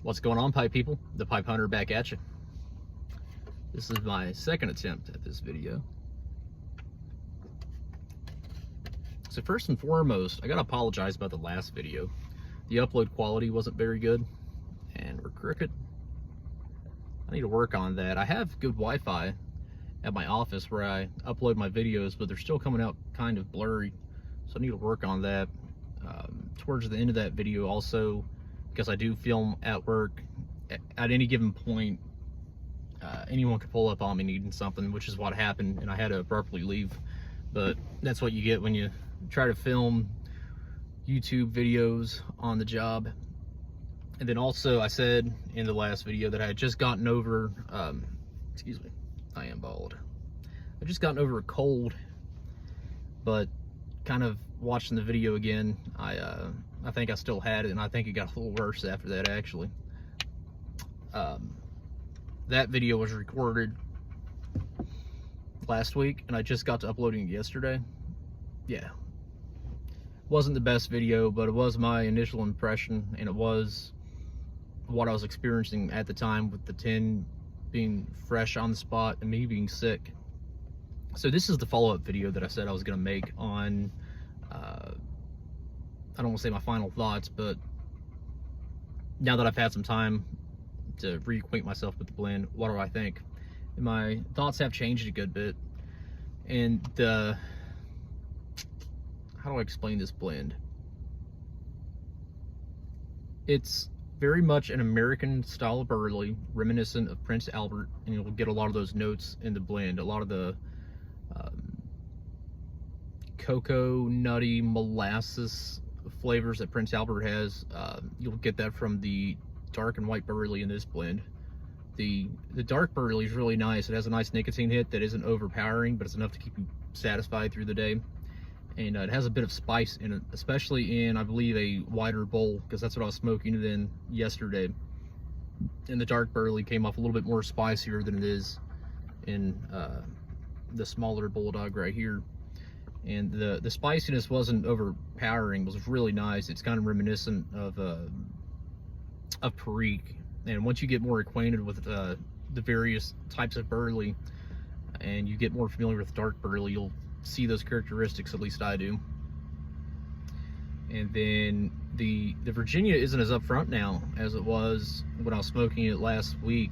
What's going on, pipe people? The Pipe Hunter back at you. This is my second attempt at this video. So first and foremost, I gotta apologize about the last video. The upload quality wasn't very good and we're crooked. I need to work on that. I have good Wi-Fi at my office where I upload my videos, but they're still coming out kind of blurry. So I need to work on that. Towards the end of that video also, because I do film at work, at any given point, anyone could pull up on me needing something, which is what happened, and I had to abruptly leave. But that's what you get when you try to film YouTube videos on the job. And then also, I said in the last video that I had just gotten over, excuse me, I am bald. I just gotten over a cold, but kind of watching the video again, I think I still had it, and I think it got a little worse after that, actually. That video was recorded last week, and I just got to uploading it yesterday. Yeah. Wasn't the best video, but it was my initial impression, and it was what I was experiencing at the time with the tin being fresh on the spot and me being sick. So this is the follow-up video that I said I was going to make on, I don't want to say my final thoughts, but now that I've had some time to reacquaint myself with the blend, what do I think? And my thoughts have changed a good bit. And how do I explain this blend? It's very much an American style of Burley, reminiscent of Prince Albert, and you'll get a lot of those notes in the blend. A lot of the cocoa, nutty, molasses flavors that Prince Albert has, you'll get that from the dark and white Burley in this blend. The dark Burley is really nice. It has a nice nicotine hit that isn't overpowering, but it's enough to keep you satisfied through the day. And it has a bit of spice in it, especially in, I believe, a wider bowl, because that's what I was smoking then yesterday. And the dark Burley came off a little bit more spicier than it is in the smaller Bulldog right here. And the spiciness wasn't overpowering, it was really nice. It's kind of reminiscent of Perique. And once you get more acquainted with the various types of Burley, and you get more familiar with dark Burley, you'll see those characteristics, at least I do. And then the Virginia isn't as upfront now as it was when I was smoking it last week.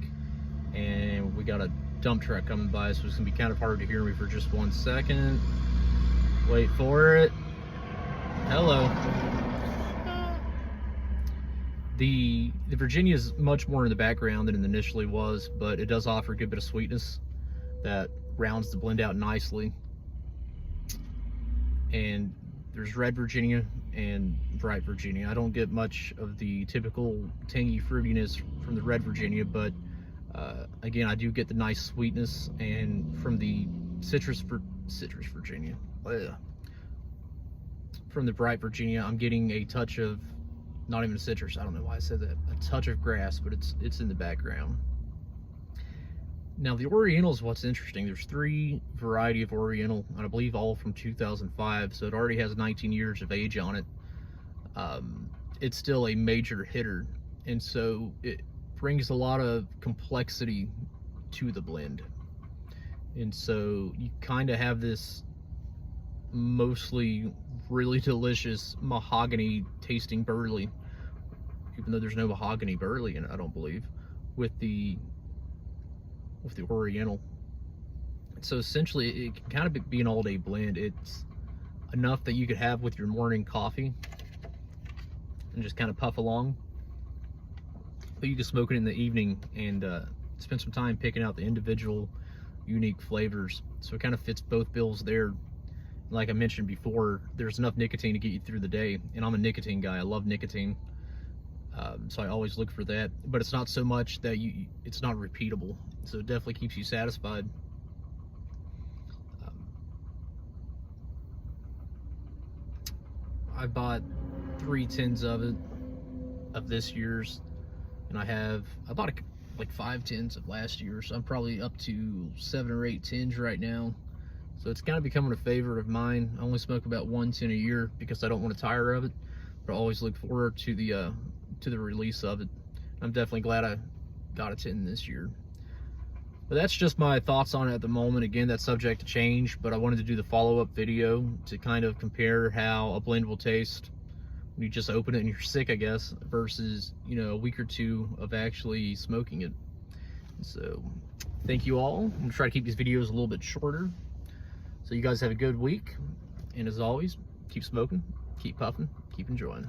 And we got a dump truck coming by, so it's gonna be kind of hard to hear me for just 1 second. Wait for it. Hello. The Virginia is much more in the background than it initially was, but it does offer a good bit of sweetness that rounds the blend out nicely. And there's red Virginia and bright Virginia. I don't get much of the typical tangy fruitiness from the red Virginia, but again, I do get the nice sweetness, and from the citrus Virginia. From the bright Virginia, I'm getting a touch of, not even citrus, I don't know why I said that, a touch of grass, but it's in the background. Now the Oriental is what's interesting. There's 3 variety of Oriental, and I believe all from 2005, so it already has 19 years of age on it. It's still a major hitter, and so it brings a lot of complexity to the blend. And so you kind of have this mostly really delicious mahogany tasting Burley, even though there's no mahogany Burley in it, I don't believe, with the Oriental. So essentially it can kind of be an all-day blend. It's enough that you could have with your morning coffee and just kind of puff along, but you can smoke it in the evening and spend some time picking out the individual unique flavors. So it kind of fits both bills there. Like I mentioned before, there's enough nicotine to get you through the day, and I'm a nicotine guy. I love nicotine, so I always look for that. But it's not so much that it's not repeatable, so it definitely keeps you satisfied. I bought 3 tins of it, of this year's, and I bought like 5 tins of last year, so I'm probably up to 7 or 8 tins right now. So it's kind of becoming a favorite of mine. I only smoke about 1 tin a year because I don't want to tire of it, but I always look forward to the release of it. I'm definitely glad I got a 10 this year. But that's just my thoughts on it at the moment. Again, that's subject to change, but I wanted to do the follow-up video to kind of compare how a blend will taste when you just open it and you're sick, I guess, versus, you know, a week or two of actually smoking it. So thank you all. I'm gonna try to keep these videos a little bit shorter. So you guys have a good week. And as always, keep smoking, keep puffing, keep enjoying.